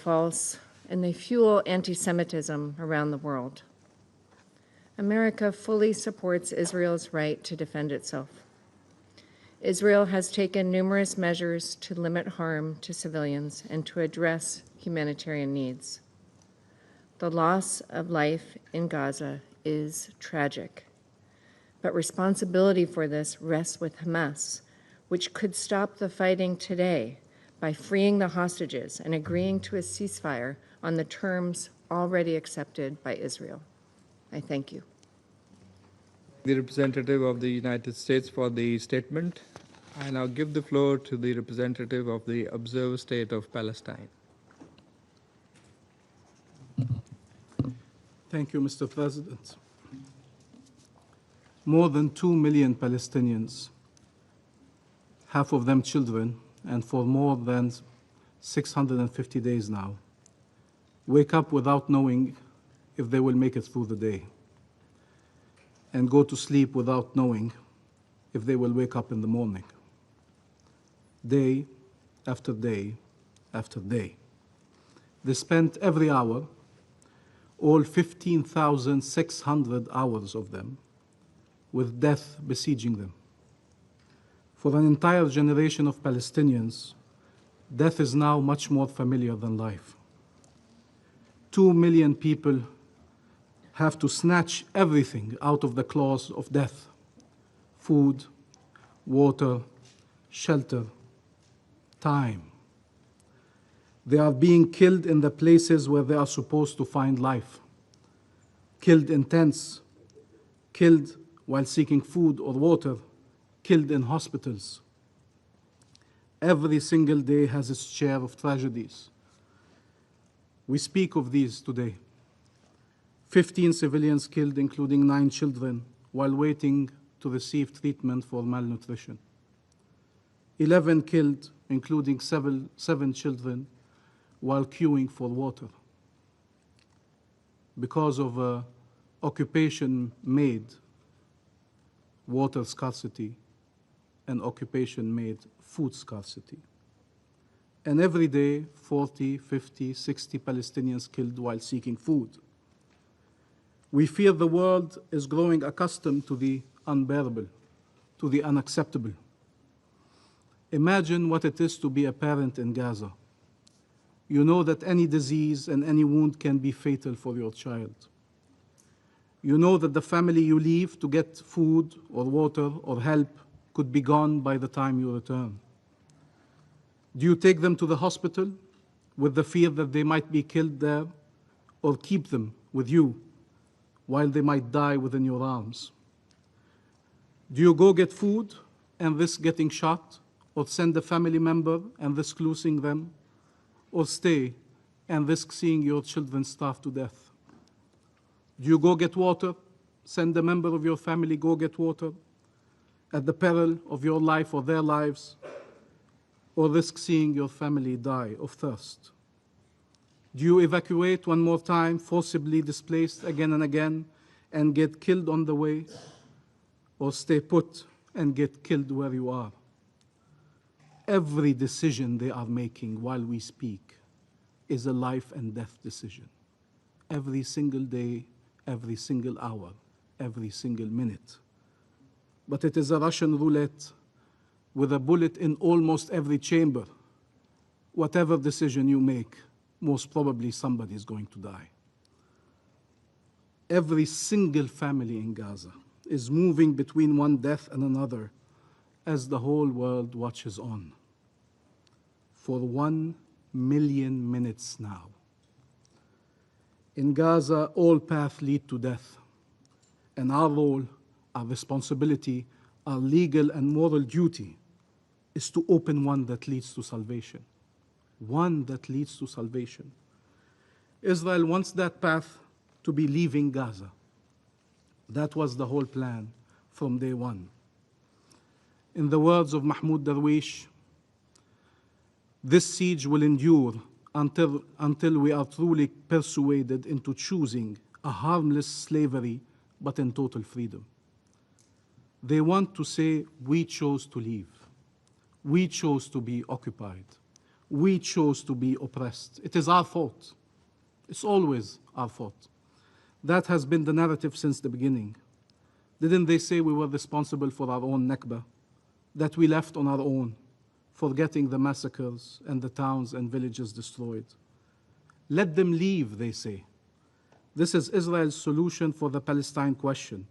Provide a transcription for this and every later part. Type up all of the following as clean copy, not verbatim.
false, and they fuel anti-Semitism around the world. America fully supports Israel's right to defend itself. Israel has taken numerous measures to limit harm to civilians and to address humanitarian needs. The loss of life in Gaza is tragic, but responsibility for this rests with Hamas, which could stop the fighting today by freeing the hostages and agreeing to a ceasefire on the terms already accepted by Israel. I thank you. The representative of the United States for the statement. I now give the floor to the representative of the observer state of Palestine. Thank you, Mr. President. More than 2 million Palestinians, half of them children, and for more than 650 days now, wake up without knowing if they will make it through the day, and go to sleep without knowing if they will wake up in the morning. Day after day after day. They spent every hour, all 15,600 hours of them, with death besieging them. For an entire generation of Palestinians, death is now much more familiar than life. 2 million people have to snatch everything out of the claws of death: food, water, shelter, time. They are being killed in the places where they are supposed to find life, killed in tents, killed while seeking food or water, killed in hospitals. Every single day has its share of tragedies. We speak of these today. 15 civilians killed, including 9 children, while waiting to receive treatment for malnutrition. 11 killed, including seven children, while queuing for water. Because of occupation-made water scarcity and occupation-made food scarcity. And every day, 40, 50, 60 Palestinians killed while seeking food. We fear the world is growing accustomed to the unbearable, to the unacceptable. Imagine what it is to be a parent in Gaza. You know that any disease and any wound can be fatal for your child. You know that the family you leave to get food or water or help could be gone by the time you return. Do you take them to the hospital with the fear that they might be killed there, or keep them with you while they might die within your arms? Do you go get food and risk getting shot, or send a family member and risk losing them, or stay and risk seeing your children starve to death? Do you go get water, send a member of your family go get water at the peril of your life or their lives, or risk seeing your family die of thirst? Do you evacuate one more time, forcibly displaced again and again, and get killed on the way, or stay put and get killed where you are? Every decision they are making while we speak is a life and death decision. Every single day, every single hour, every single minute. But it is a Russian roulette with a bullet in almost every chamber. Whatever decision you make, most probably somebody is going to die. Every single family in Gaza is moving between one death and another as the whole world watches on. For 1 million minutes now. In Gaza, all paths lead to death, and our role, our responsibility, our legal and moral duty is to open one that leads to salvation. One that leads to salvation. Israel wants that path to be leaving Gaza. That was the whole plan from day one. In the words of Mahmoud Darwish, this siege will endure until we are truly persuaded into choosing a harmless slavery but in total freedom. They want to say, we chose to leave. We chose to be occupied. We chose to be oppressed. It is our fault. It's always our fault. That has been the narrative since the beginning. Didn't they say we were responsible for our own Nakba? That we left on our own, forgetting the massacres and the towns and villages destroyed. Let them leave, they say. This is Israel's solution for the Palestine question,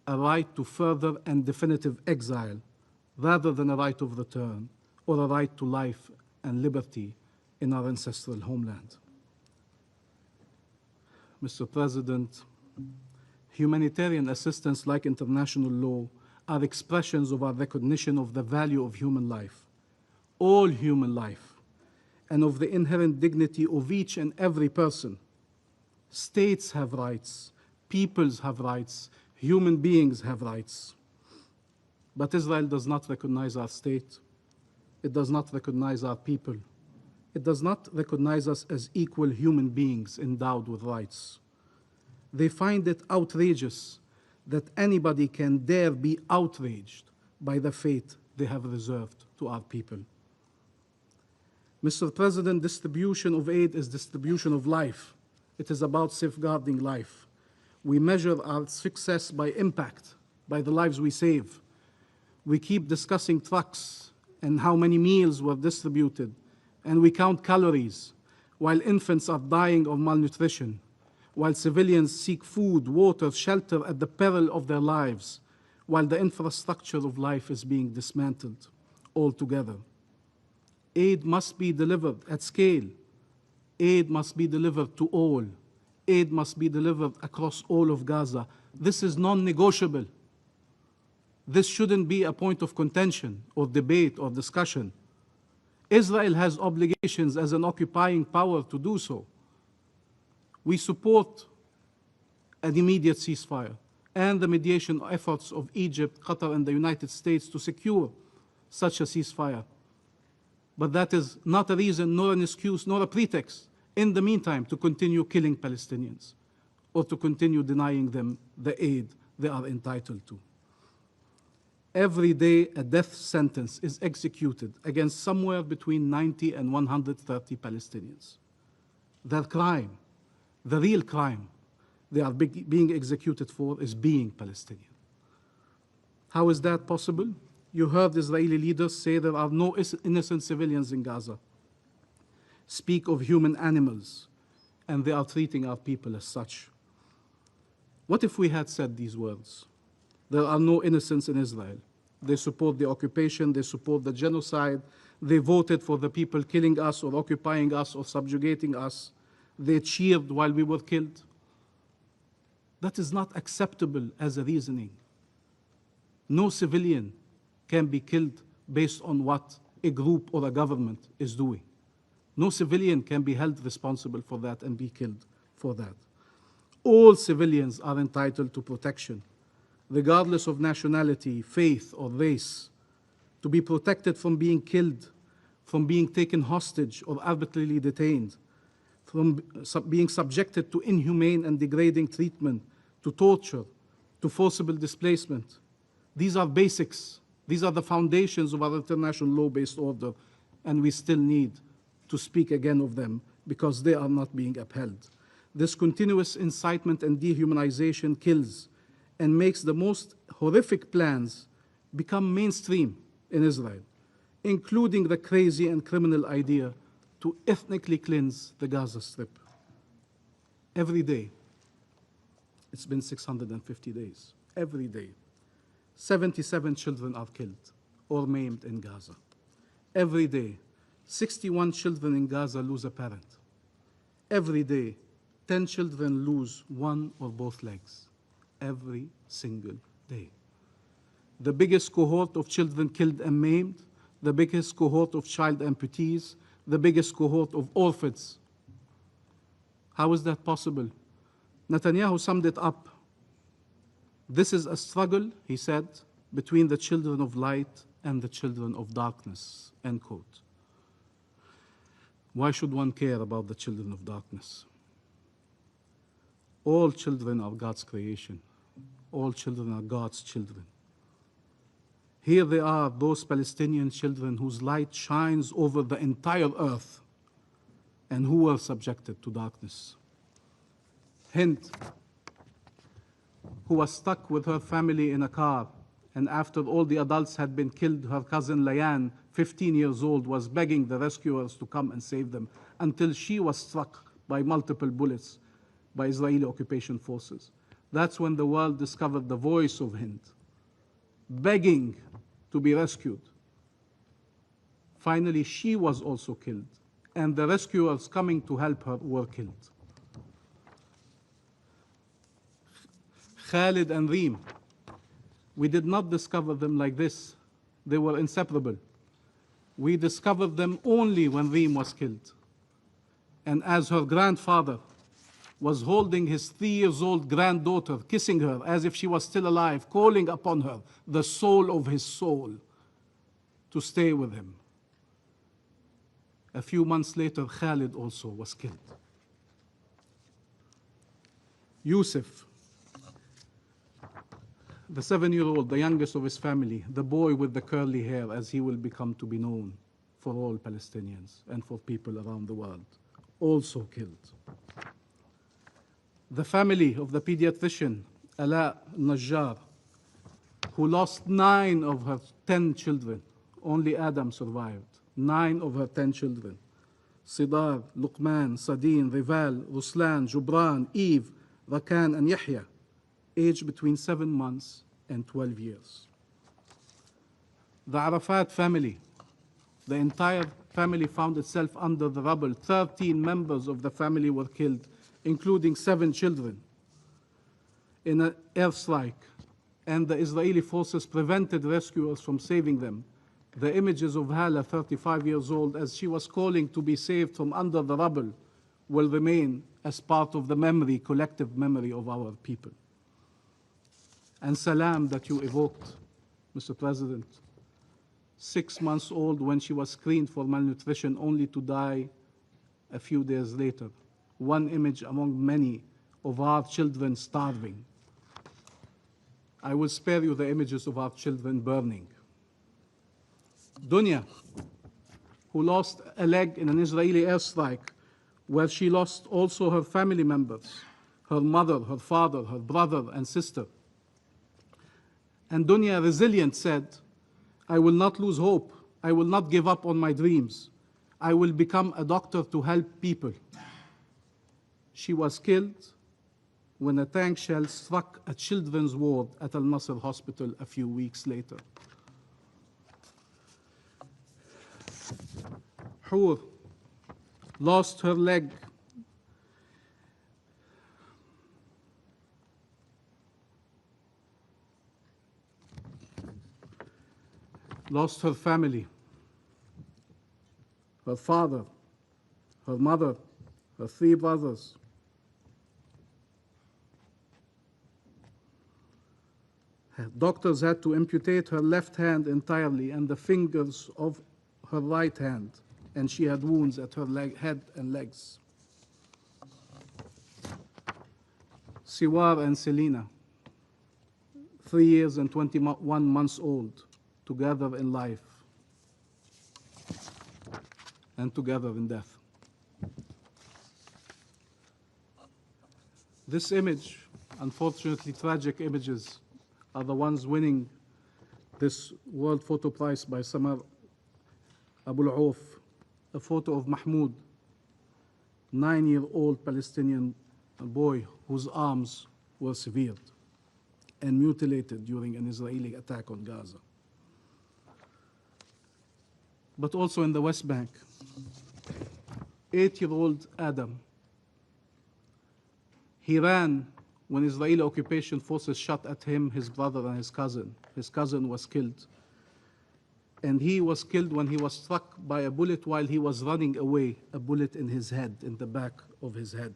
a right to further and definitive exile, rather than a right of return or a right to life and liberty in our ancestral homeland. Mr. President, humanitarian assistance like international law are expressions of our recognition of the value of human life, all human life, and of the inherent dignity of each and every person. States have rights, peoples have rights, human beings have rights. But Israel does not recognize our state. It does not recognize our people. It does not recognize us as equal human beings endowed with rights. They find it outrageous that anybody can dare be outraged by the fate they have reserved to our people. Mr. President, distribution of aid is distribution of life. It is about safeguarding life. We measure our success by impact, by the lives we save. We keep discussing trucks and how many meals were distributed, and we count calories while infants are dying of malnutrition, while civilians seek food, water, shelter at the peril of their lives, while the infrastructure of life is being dismantled altogether. Aid must be delivered at scale. Aid must be delivered to all. Aid must be delivered across all of Gaza. This is non-negotiable. This shouldn't be a point of contention or debate or discussion. Israel has obligations as an occupying power to do so. We support an immediate ceasefire and the mediation efforts of Egypt, Qatar, and the United States to secure such a ceasefire. But that is not a reason, nor an excuse, nor a pretext, in the meantime, to continue killing Palestinians or to continue denying them the aid they are entitled to. Every day, a death sentence is executed against somewhere between 90 and 130 Palestinians. Their crime, the real crime they are being executed for, is being Palestinian. How is that possible? You heard Israeli leaders say there are no innocent civilians in Gaza, speak of human animals, and they are treating our people as such. What if we had said these words? There are no innocents in Israel. They support the occupation, they support the genocide, they voted for the people killing us or occupying us or subjugating us. They cheered while we were killed. That is not acceptable as a reasoning. No civilian can be killed based on what a group or a government is doing. No civilian can be held responsible for that and be killed for that. All civilians are entitled to protection, regardless of nationality, faith, or race, to be protected from being killed, from being taken hostage or arbitrarily detained, from being subjected to inhumane and degrading treatment, to torture, to forcible displacement. These are basics. These are the foundations of our international law-based order, and we still need to speak again of them because they are not being upheld. This continuous incitement and dehumanization kills and makes the most horrific plans become mainstream in Israel, including the crazy and criminal idea to ethnically cleanse the Gaza Strip. Every day, it's been 650 days, every day, 77 children are killed or maimed in Gaza. Every day, 61 children in Gaza lose a parent. Every day, 10 children lose one or both legs. Every single day. The biggest cohort of children killed and maimed, the biggest cohort of child amputees, the biggest cohort of orphans. How is that possible? Netanyahu summed it up. This is a struggle, he said, between the children of light and the children of darkness, end quote. Why should one care about the children of darkness? All children are God's creation. All children are God's children. Here they are, those Palestinian children whose light shines over the entire earth and who were subjected to darkness. Hind, who was stuck with her family in a car, and after all the adults had been killed, her cousin Layan, 15 years old, was begging the rescuers to come and save them until she was struck by multiple bullets by Israeli occupation forces. That's when the world discovered the voice of Hind, begging to be rescued. Finally, she was also killed, and the rescuers coming to help her were killed. Khalid and Reem, we did not discover them like this. They were inseparable. We discovered them only when Reem was killed. And as her grandfather was holding his 3-year-old granddaughter, kissing her as if she was still alive, calling upon her, the soul of his soul, to stay with him. A few months later, Khalid also was killed. Yusuf, the 7-year-old, the youngest of his family, the boy with the curly hair, as he will become to be known for all Palestinians and for people around the world, also killed. The family of the pediatrician, Ala Najjar, who lost 9 of her 10 children. Only Adam survived. 9 of her 10 children. Sidar, Luqman, Sadin, Rival, Ruslan, Jubran, Eve, Rakan, and Yahya, aged between 7 months and 12 years. The Arafat family, the entire family found itself under the rubble. 13 members of the family were killed, including 7 children, in an airstrike, and the Israeli forces prevented rescuers from saving them. The images of Hala, 35 years old, as she was calling to be saved from under the rubble, will remain as part of the memory, collective memory of our people. And Salam, that you evoked, Mr. President, 6 months old when she was screened for malnutrition, only to die a few days later. One image among many of our children starving. I will spare you the images of our children burning. Dunya, who lost a leg in an Israeli airstrike, where she lost also her family members, her mother, her father, her brother, and sister. And Dunya, resilient, said, I will not lose hope. I will not give up on my dreams. I will become a doctor to help people. She was killed when a tank shell struck a children's ward at Al Nasser Hospital a few weeks later. Hur lost her leg lost her family, her father, her mother, her 3 brothers. Doctors had to amputate her left hand entirely and the fingers of her right hand, and she had wounds at her head and legs. Siwar and Selina, 3 years and 21 months old, together in life and together in death. This image, unfortunately tragic images, are the ones winning this World Photo Prize by Samar Abul Auf, a photo of Mahmoud, 9-year-old Palestinian boy whose arms were severed and mutilated during an Israeli attack on Gaza. But also in the West Bank, 8-year-old Adam, he ran when Israeli occupation forces shot at him, his brother, and his cousin. His cousin was killed. And he was killed when he was struck by a bullet while he was running away, a bullet in his head, in the back of his head.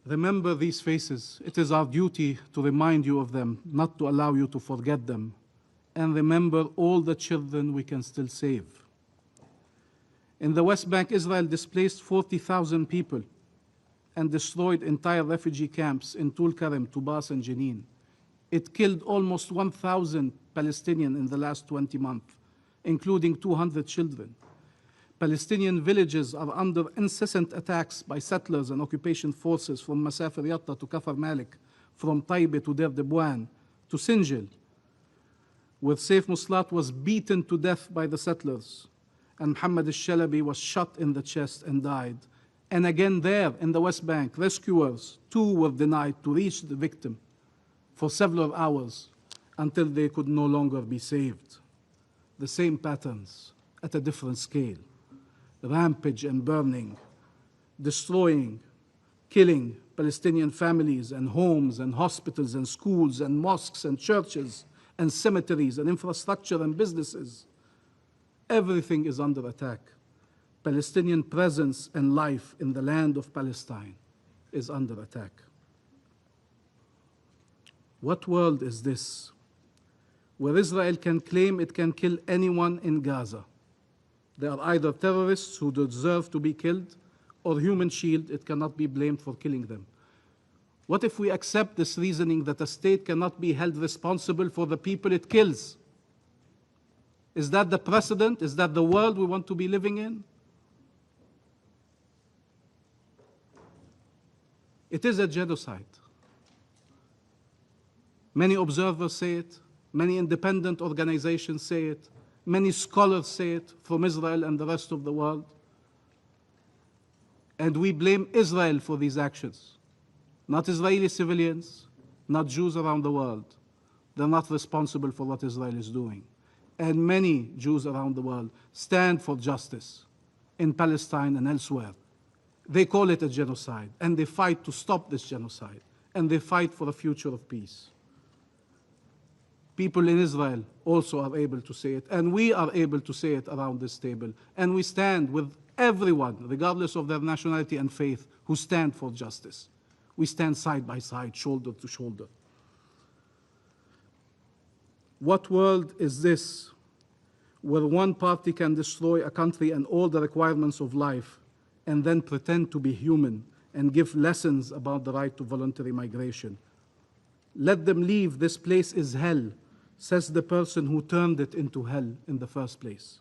Remember these faces. It is our duty to remind you of them, not to allow you to forget them. And remember all the children we can still save. In the West Bank, Israel displaced 40,000 people. and destroyed entire refugee camps in Tulkarem, Tubas, and Jenin. It killed almost 1,000 Palestinians in the last 20 months, including 200 children. Palestinian villages are under incessant attacks by settlers and occupation forces from Masafir Yatta to Kafar Malik, from Taibe to Deir Debwan to Sinjil, where Saif Muslat was beaten to death by the settlers, and Muhammad al-Shalabi was shot in the chest and died. And again there in the West Bank, rescuers too were denied to reach the victim for several hours until they could no longer be saved. The same patterns at a different scale. Rampage and burning, destroying, killing Palestinian families and homes and hospitals and schools and mosques and churches and cemeteries and infrastructure and businesses. Everything is under attack. Palestinian presence and life in the land of Palestine is under attack. What world is this where Israel can claim it can kill anyone in Gaza? They are either terrorists who deserve to be killed, or Human Shield, it cannot be blamed for killing them. What if we accept this reasoning that a state cannot be held responsible for the people it kills? Is that the precedent? Is that the world we want to be living in? It is a genocide. Many observers say it, many independent organizations say it, many scholars say it from Israel and the rest of the world. And we blame Israel for these actions, not Israeli civilians, not Jews around the world. They're not responsible for what Israel is doing. And many Jews around the world stand for justice in Palestine and elsewhere. They call it a genocide, and they fight to stop this genocide, and they fight for a future of peace. People in Israel also are able to say it, and we are able to say it around this table. And we stand with everyone, regardless of their nationality and faith, who stand for justice. We stand side by side, shoulder to shoulder. What world is this where one party can destroy a country and all the requirements of life and then pretend to be human and give lessons about the right to voluntary migration? Let them leave, this place is hell, says the person who turned it into hell in the first place.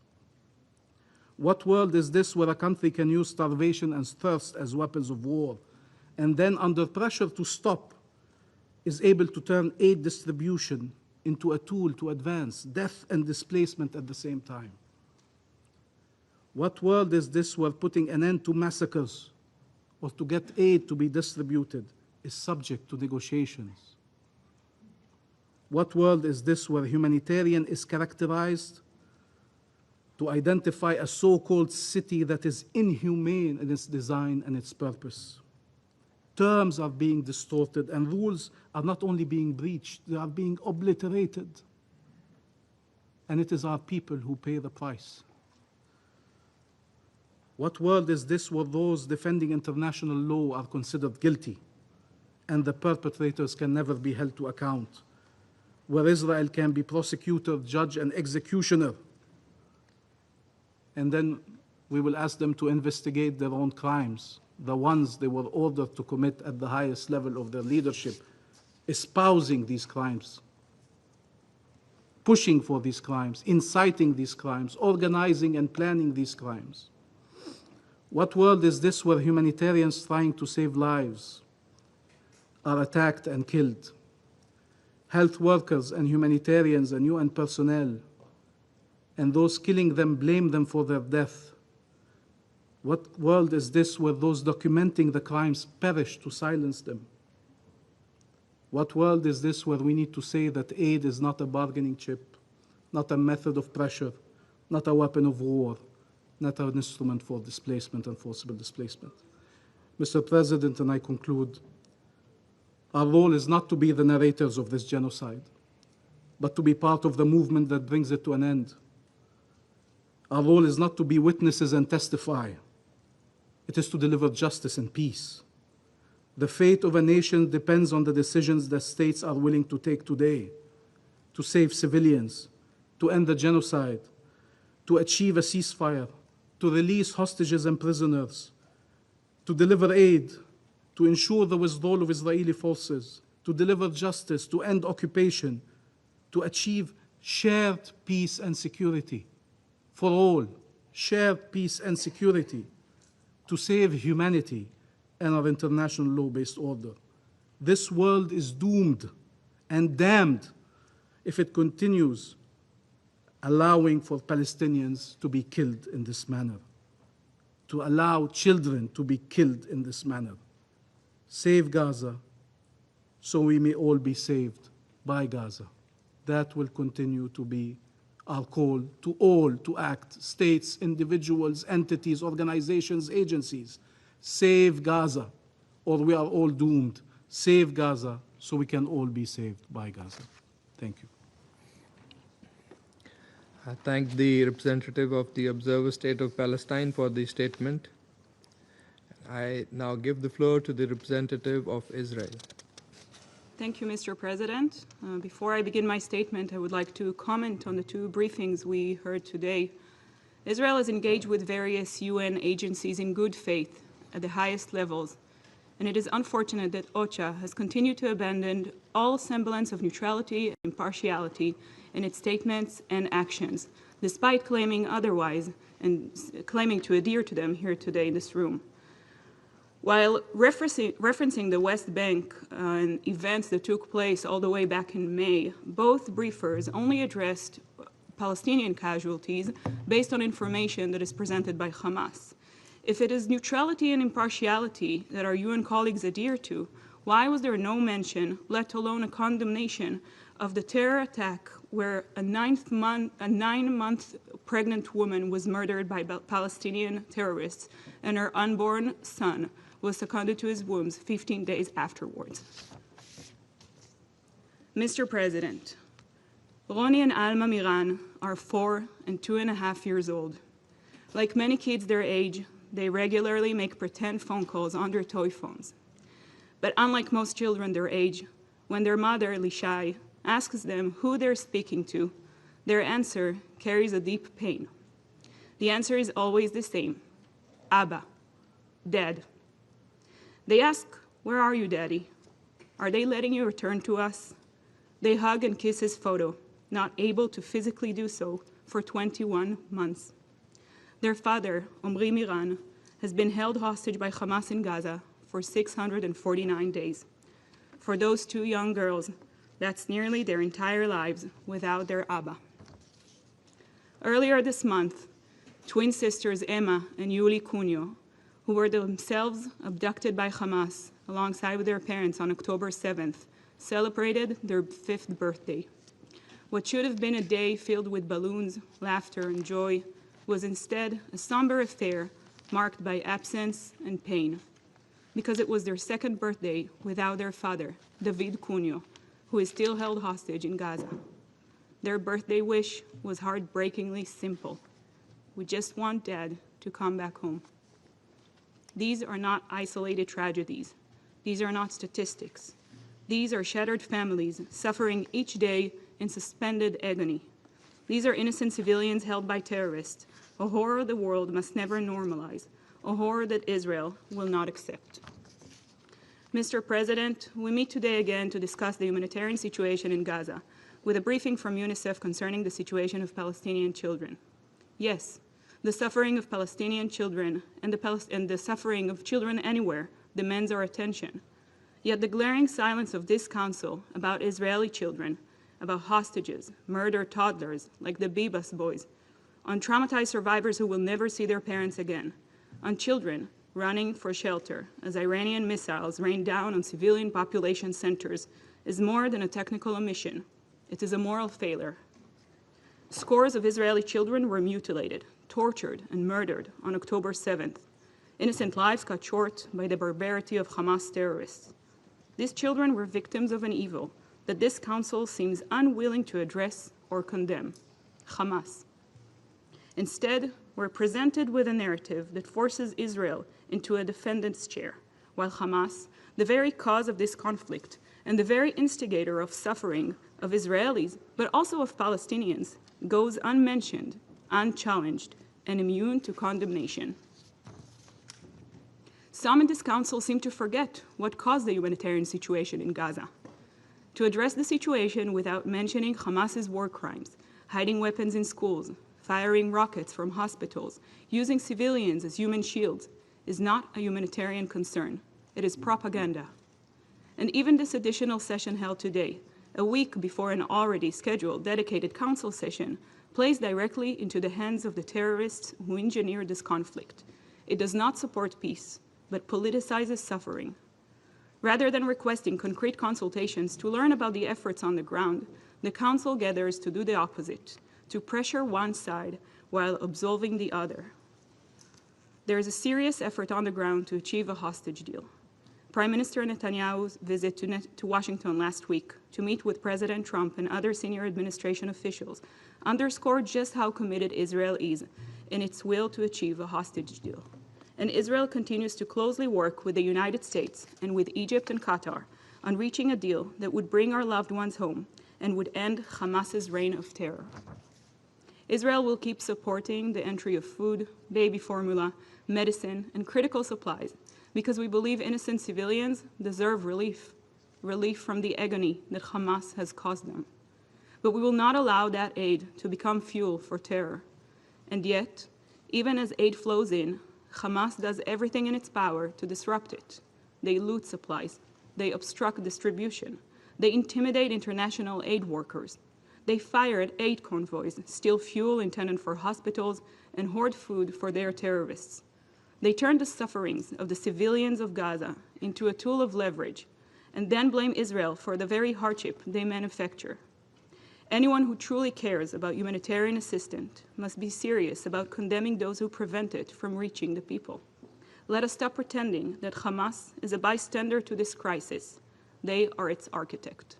What world is this where a country can use starvation and thirst as weapons of war, and then under pressure to stop, is able to turn aid distribution into a tool to advance death and displacement at the same time? What world is this where putting an end to massacres or to get aid to be distributed is subject to negotiations? What world is this where humanitarian is characterized to identify a so-called city that is inhumane in its design and its purpose? Terms are being distorted, and rules are not only being breached, they are being obliterated. And it is our people who pay the price. What world is this where those defending international law are considered guilty and the perpetrators can never be held to account? Where Israel can be prosecutor, judge, and executioner, and then we will ask them to investigate their own crimes, the ones they were ordered to commit at the highest level of their leadership, espousing these crimes, pushing for these crimes, inciting these crimes, organizing and planning these crimes. What world is this where humanitarians trying to save lives are attacked and killed? Health workers and humanitarians and UN personnel, and those killing them blame them for their death. What world is this where those documenting the crimes perish to silence them? What world is this where we need to say that aid is not a bargaining chip, not a method of pressure, not a weapon of war, not an instrument for displacement and forcible displacement? Mr. President, and I conclude, our role is not to be the narrators of this genocide, but to be part of the movement that brings it to an end. Our role is not to be witnesses and testify. It is to deliver justice and peace. The fate of a nation depends on the decisions that states are willing to take today to save civilians, to end the genocide, to achieve a ceasefire, to release hostages and prisoners, to deliver aid, to ensure the withdrawal of Israeli forces, to deliver justice, to end occupation, to achieve shared peace and security for all, shared peace and security, to save humanity and our international law-based order. This world is doomed and damned if it continues allowing for Palestinians to be killed in this manner, to allow children to be killed in this manner. Save Gaza so we may all be saved by Gaza. That will continue to be our call to all to act, states, individuals, entities, organizations, agencies. Save Gaza, or we are all doomed. Save Gaza so we can all be saved by Gaza. Thank you. I thank the representative of the Observer State of Palestine for the statement. I now give the floor to the representative of Israel. Thank you, Mr. President. Before I begin my statement, I would like to comment on the two briefings we heard today. Israel is engaged with various UN agencies in good faith at the highest levels, and it is unfortunate that OCHA has continued to abandon all semblance of neutrality and impartiality in its statements and actions, despite claiming otherwise and claiming to adhere to them here today in this room. While referencing the West Bank and events that took place all the way back in May, both briefers only addressed Palestinian casualties based on information that is presented by Hamas. If it is neutrality and impartiality that our UN colleagues adhere to, why was there no mention, let alone a condemnation, of the terror attack where a 9-month pregnant woman was murdered by Palestinian terrorists and her unborn son was seconded to his wombs 15 days afterwards? Mr. President, Roni and Alma Miran are 4 and 2.5 years old. Like many kids their age, they regularly make pretend phone calls on their toy phones. But unlike most children their age, when their mother, Lishai, asks them who they're speaking to, their answer carries a deep pain. The answer is always the same: Abba, Dad. They ask, "Where are you, Daddy? Are they letting you return to us?" They hug and kiss his photo, not able to physically do so for 21 months. Their father, Omri Miran, has been held hostage by Hamas in Gaza for 649 days. For those two young girls, that's nearly their entire lives without their Abba. Earlier this month, twin sisters Emma and Yuli Cunio, who were themselves abducted by Hamas alongside with their parents on October 7th, celebrated their 5th birthday. What should have been a day filled with balloons, laughter, and joy was instead a somber affair marked by absence and pain, because it was their 2nd birthday without their father, David Cunio, who is still held hostage in Gaza. Their birthday wish was heartbreakingly simple: we just want Dad to come back home. These are not isolated tragedies. These are not statistics. These are shattered families suffering each day in suspended agony. These are innocent civilians held by terrorists, a horror the world must never normalize, a horror that Israel will not accept. Mr. President, we meet today again to discuss the humanitarian situation in Gaza, with a briefing from UNICEF concerning the situation of Palestinian children. Yes, the suffering of Palestinian children and the suffering of children anywhere demands our attention. Yet the glaring silence of this Council about Israeli children, about hostages, murdered toddlers like the Bibas boys, on traumatized survivors who will never see their parents again, on children running for shelter as Iranian missiles rain down on civilian population centers, is more than a technical omission. It is a moral failure. Scores of Israeli children were mutilated, tortured, and murdered on October 7th. Innocent lives cut short by the barbarity of Hamas terrorists. These children were victims of an evil that this Council seems unwilling to address or condemn: Hamas. Instead, we're presented with a narrative that forces Israel into a defendant's chair, while Hamas, the very cause of this conflict and the very instigator of suffering of Israelis, but also of Palestinians, goes unmentioned, unchallenged, and immune to condemnation. Some in this council seem to forget what caused the humanitarian situation in Gaza. To address the situation without mentioning Hamas's war crimes, hiding weapons in schools, firing rockets from hospitals, using civilians as human shields, is not a humanitarian concern. It is propaganda. And even this additional session held today, a week before an already scheduled dedicated council session, plays directly into the hands of the terrorists who engineered this conflict. It does not support peace, but politicizes suffering. Rather than requesting concrete consultations to learn about the efforts on the ground, the Council gathers to do the opposite, to pressure one side while absolving the other. There is a serious effort on the ground to achieve a hostage deal. Prime Minister Netanyahu's visit to Washington last week to meet with President Trump and other senior administration officials underscored just how committed Israel is in its will to achieve a hostage deal. And Israel continues to closely work with the United States and with Egypt and Qatar on reaching a deal that would bring our loved ones home and would end Hamas's reign of terror. Israel will keep supporting the entry of food, baby formula, medicine, and critical supplies because we believe innocent civilians deserve relief from the agony that Hamas has caused them. But we will not allow that aid to become fuel for terror. And yet, even as aid flows in, Hamas does everything in its power to disrupt it. They loot supplies. They obstruct distribution. They intimidate international aid workers. They fire at aid convoys, steal fuel intended for hospitals, and hoard food for their terrorists. They turn the sufferings of the civilians of Gaza into a tool of leverage, and then blame Israel for the very hardship they manufacture. Anyone who truly cares about humanitarian assistance must be serious about condemning those who prevent it from reaching the people. Let us stop pretending that Hamas is a bystander to this crisis. They are its architect.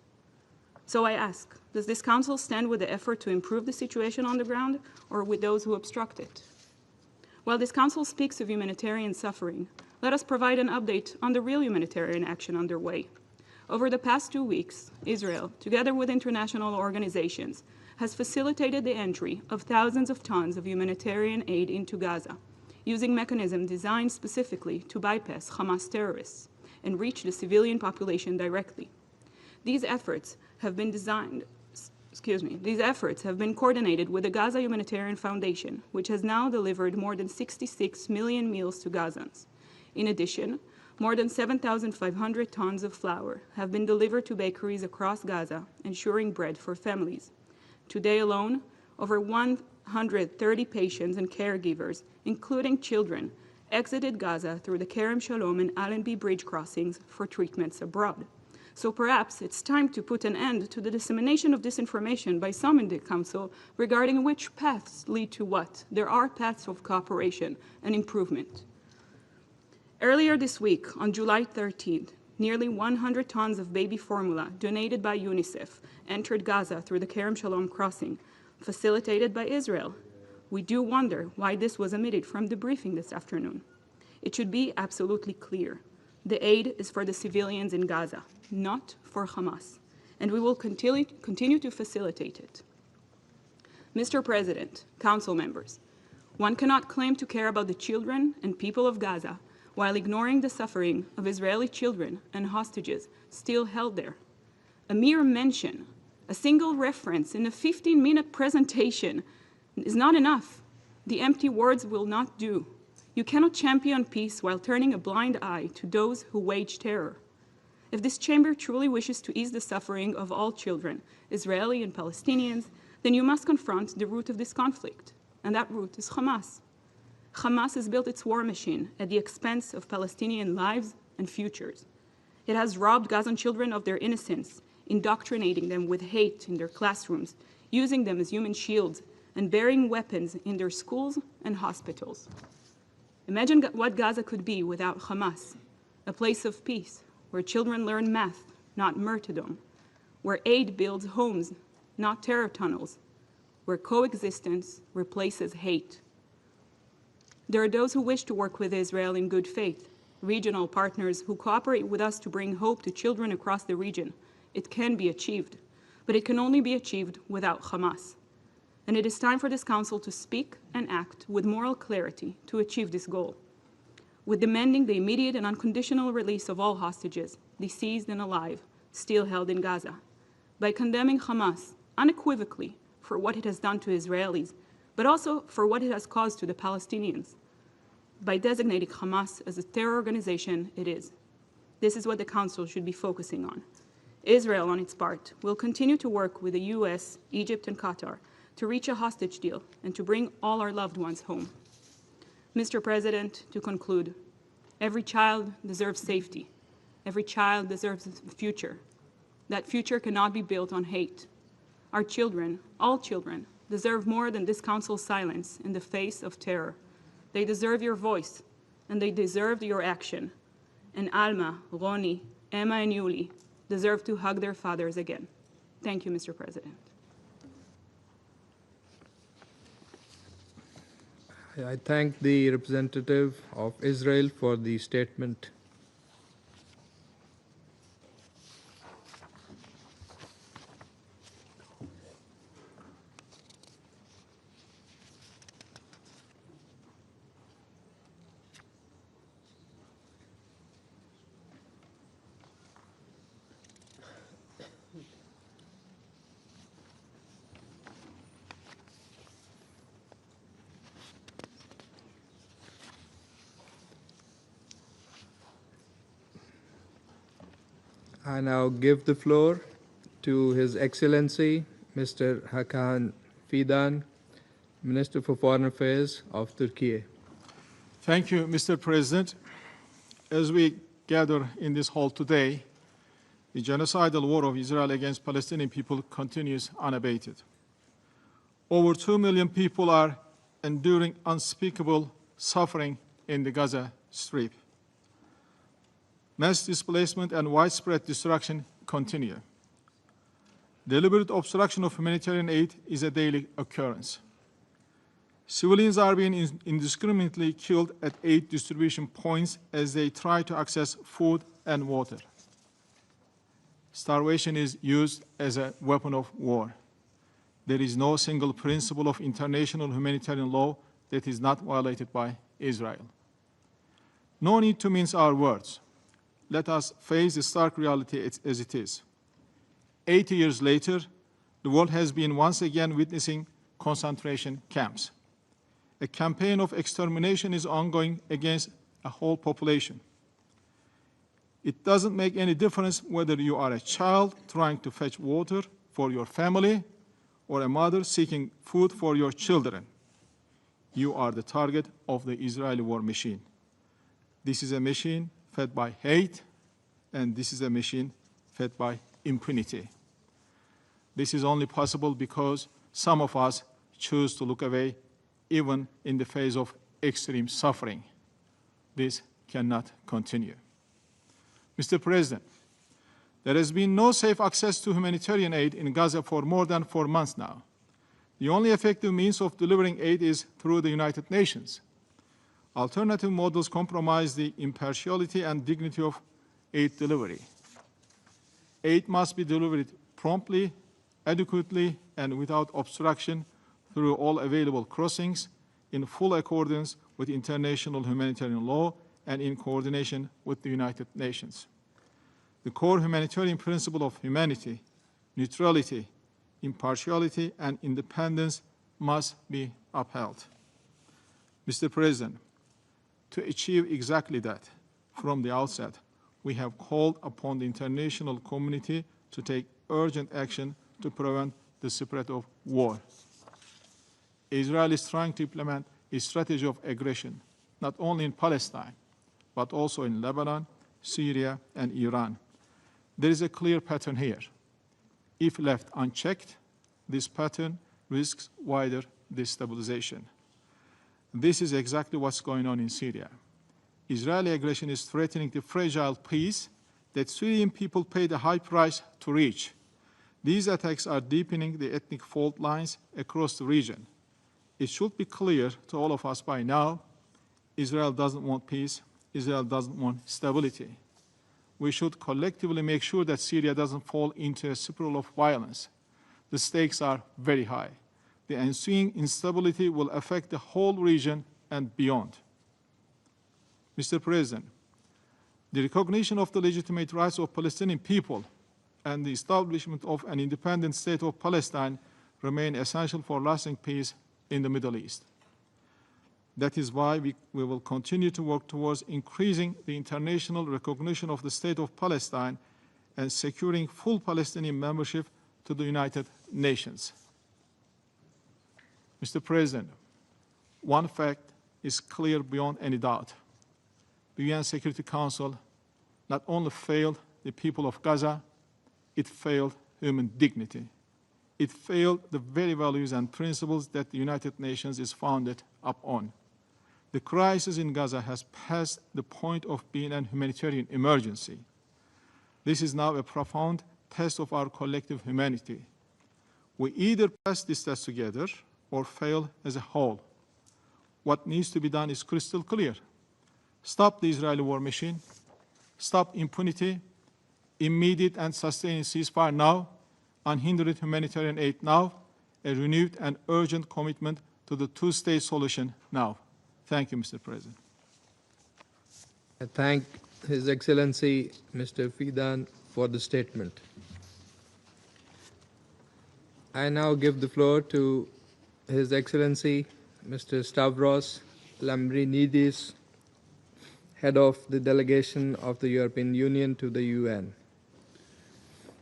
So I ask, does this council stand with the effort to improve the situation on the ground, or with those who obstruct it? While this council speaks of humanitarian suffering, let us provide an update on the real humanitarian action underway. Over the past 2 weeks, Israel, together with international organizations, has facilitated the entry of thousands of tons of humanitarian aid into Gaza, using mechanisms designed specifically to bypass Hamas terrorists and reach the civilian population directly. These efforts have been coordinated with the Gaza Humanitarian Foundation, which has now delivered more than 66 million meals to Gazans. In addition, more than 7,500 tons of flour have been delivered to bakeries across Gaza, ensuring bread for families. Today alone, over 130 patients and caregivers, including children, exited Gaza through the Kerem Shalom and Allenby bridge crossings for treatments abroad. So perhaps it's time to put an end to the dissemination of disinformation by some in the Council regarding which paths lead to what. There are paths of cooperation and improvement. Earlier this week, on July 13th, nearly 100 tons of baby formula donated by UNICEF entered Gaza through the Kerem Shalom crossing, facilitated by Israel. We do wonder why this was omitted from the briefing this afternoon. It should be absolutely clear. The aid is for the civilians in Gaza, not for Hamas, and we will continue to facilitate it. Mr. President, Council members, one cannot claim to care about the children and people of Gaza while ignoring the suffering of Israeli children and hostages still held there. A mere mention, a single reference in a 15-minute presentation is not enough. The empty words will not do. You cannot champion peace while turning a blind eye to those who wage terror. If this chamber truly wishes to ease the suffering of all children, Israeli and Palestinians, then you must confront the root of this conflict, and that root is Hamas. Hamas has built its war machine at the expense of Palestinian lives and futures. It has robbed Gazan children of their innocence, indoctrinating them with hate in their classrooms, using them as human shields, and bearing weapons in their schools and hospitals. Imagine what Gaza could be without Hamas, a place of peace, where children learn math, not martyrdom, where aid builds homes, not terror tunnels, where coexistence replaces hate. There are those who wish to work with Israel in good faith, regional partners who cooperate with us to bring hope to children across the region. It can be achieved, but it can only be achieved without Hamas. And it is time for this Council to speak and act with moral clarity to achieve this goal. with demanding the immediate and unconditional release of all hostages, deceased and alive, still held in Gaza, by condemning Hamas unequivocally for what it has done to Israelis, but also for what it has caused to the Palestinians, by designating Hamas as a terror organization it is. This is what the Council should be focusing on. Israel, on its part, will continue to work with the US, Egypt, and Qatar to reach a hostage deal and to bring all our loved ones home. Mr. President, to conclude, every child deserves safety. Every child deserves a future. That future cannot be built on hate. Our children, all children, deserve more than this Council's silence in the face of terror. They deserve your voice, and they deserve your action. And Alma, Roni, Emma, and Yuli deserve to hug their fathers again. Thank you, Mr. President. I thank the representative of Israel for the statement. I now give the floor to His Excellency, Mr. Hakan Fidan, Minister for Foreign Affairs of Turkey. Thank you, Mr. President. As we gather in this hall today, the genocidal war of Israel against Palestinian people continues unabated. Over 2 million people are enduring unspeakable suffering in the Gaza Strip. Mass displacement and widespread destruction continue. Deliberate obstruction of humanitarian aid is a daily occurrence. Civilians are being indiscriminately killed at aid distribution points as they try to access food and water. Starvation is used as a weapon of war. There is no single principle of international humanitarian law that is not violated by Israel. No need to mince our words. Let us face the stark reality as it is. 80 years later, the world has been once again witnessing concentration camps. A campaign of extermination is ongoing against a whole population. It doesn't make any difference whether you are a child trying to fetch water for your family or a mother seeking food for your children. You are the target of the Israeli war machine. This is a machine fed by hate, and this is a machine fed by impunity. This is only possible because some of us choose to look away even in the face of extreme suffering. This cannot continue. Mr. President, there has been no safe access to humanitarian aid in Gaza for more than 4 months now. The only effective means of delivering aid is through the United Nations. Alternative models compromise the impartiality and dignity of aid delivery. Aid must be delivered promptly, adequately, and without obstruction through all available crossings in full accordance with international humanitarian law and in coordination with the United Nations. The core humanitarian principle of humanity, neutrality, impartiality, and independence must be upheld. Mr. President, to achieve exactly that, from the outset, we have called upon the international community to take urgent action to prevent the spread of war. Israel is trying to implement a strategy of aggression, not only in Palestine, but also in Lebanon, Syria, and Iran. There is a clear pattern here. If left unchecked, this pattern risks wider destabilization. This is exactly what's going on in Syria. Israeli aggression is threatening the fragile peace that Syrian people paid a high price to reach. These attacks are deepening the ethnic fault lines across the region. It should be clear to all of us by now, Israel doesn't want peace, Israel doesn't want stability. We should collectively make sure that Syria doesn't fall into a spiral of violence. The stakes are very high. The ensuing instability will affect the whole region and beyond. Mr. President, the recognition of the legitimate rights of Palestinian people and the establishment of an independent state of Palestine remain essential for lasting peace in the Middle East. That is why we will continue to work towards increasing the international recognition of the State of Palestine and securing full Palestinian membership to the United Nations. Mr. President, one fact is clear beyond any doubt. The UN Security Council not only failed the people of Gaza, it failed human dignity. It failed the very values and principles that the United Nations is founded upon. The crisis in Gaza has passed the point of being a humanitarian emergency. This is now a profound test of our collective humanity. We either pass this test together or fail as a whole. What needs to be done is crystal clear. Stop the Israeli war machine, stop impunity, immediate and sustaining ceasefire now, unhindered humanitarian aid now, a renewed and urgent commitment to the two-state solution now. Thank you, Mr. President. I thank His Excellency Mr. Fidan for the statement. I now give the floor to His Excellency Mr. Stavros Lambrinidis, Head of the Delegation of the European Union to the UN.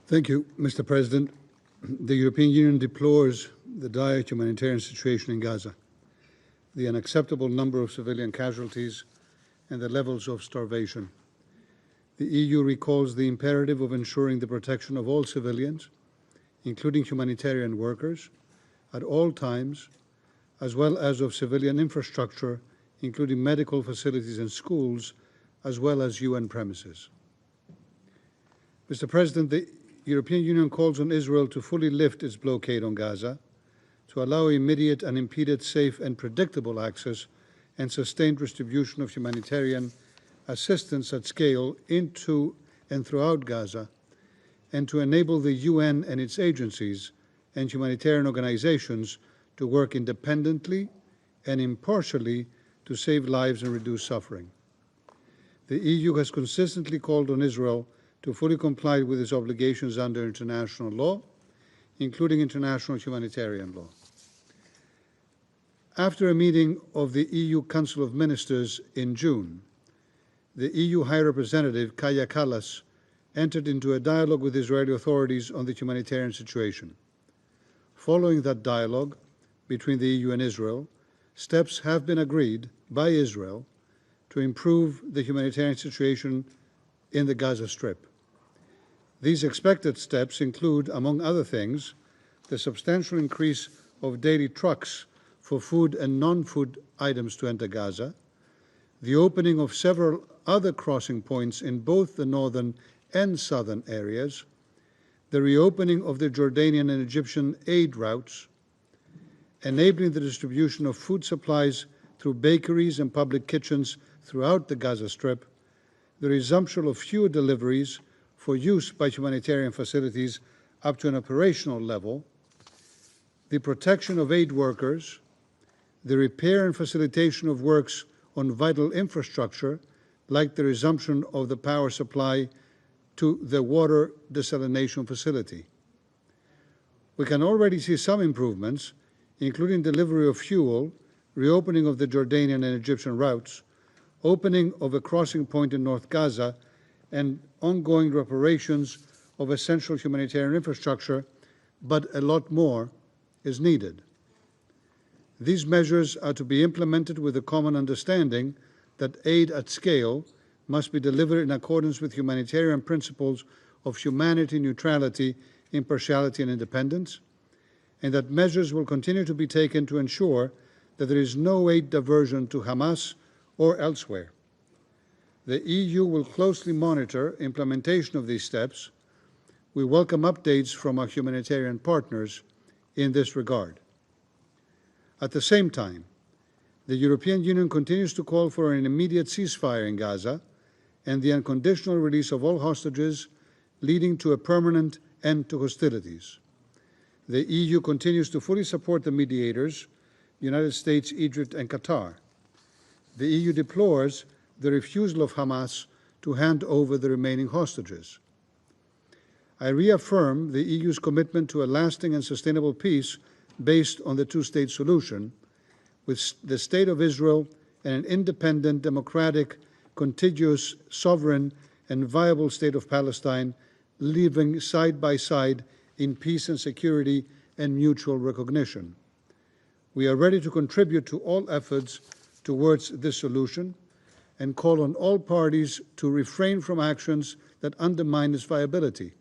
Thank you, Mr. President. The European Union deplores the dire humanitarian situation in Gaza, the unacceptable number of civilian casualties, and the levels of starvation. The EU recalls the imperative of ensuring the protection of all civilians, including humanitarian workers, at all times, as well as of civilian infrastructure, including medical facilities and schools, as well as UN premises. Mr. President, the European Union calls on Israel to fully lift its blockade on Gaza, to allow immediate, unimpeded, safe and predictable access and sustained distribution of humanitarian assistance at scale into and throughout Gaza, and to enable the UN and its agencies and humanitarian organizations to work independently and impartially to save lives and reduce suffering. The EU has consistently called on Israel to fully comply with its obligations under international law, including international humanitarian law. After a meeting of the EU Council of Ministers in June, the EU High Representative, Kaja Kallas, entered into a dialogue with Israeli authorities on the humanitarian situation. Following that dialogue between the EU and Israel, steps have been agreed by Israel to improve the humanitarian situation in the Gaza Strip. These expected steps include, among other things, the substantial increase of daily trucks for food and non-food items to enter Gaza, the opening of several other crossing points in both the northern and southern areas, the reopening of the Jordanian and Egyptian aid routes, enabling the distribution of food supplies through bakeries and public kitchens throughout the Gaza Strip, the resumption of fuel deliveries for use by humanitarian facilities up to an operational level, the protection of aid workers, the repair and facilitation of works on vital infrastructure, like the resumption of the power supply to the water desalination facility. We can already see some improvements, including delivery of fuel, reopening of the Jordanian and Egyptian routes, opening of a crossing point in North Gaza, and ongoing reparations of essential humanitarian infrastructure, but a lot more is needed. These measures are to be implemented with a common understanding that aid at scale must be delivered in accordance with humanitarian principles of humanity, neutrality, impartiality, and independence, and that measures will continue to be taken to ensure that there is no aid diversion to Hamas or elsewhere. The EU will closely monitor implementation of these steps. We welcome updates from our humanitarian partners in this regard. At the same time, the European Union continues to call for an immediate ceasefire in Gaza and the unconditional release of all hostages, leading to a permanent end to hostilities. The EU continues to fully support the mediators, the United States, Egypt, and Qatar. The EU deplores the refusal of Hamas to hand over the remaining hostages. I reaffirm the EU's commitment to a lasting and sustainable peace based on the two-state solution, with the State of Israel and an independent, democratic, contiguous, sovereign, and viable State of Palestine living side by side in peace and security and mutual recognition. We are ready to contribute to all efforts towards this solution and call on all parties to refrain from actions that undermine its viability.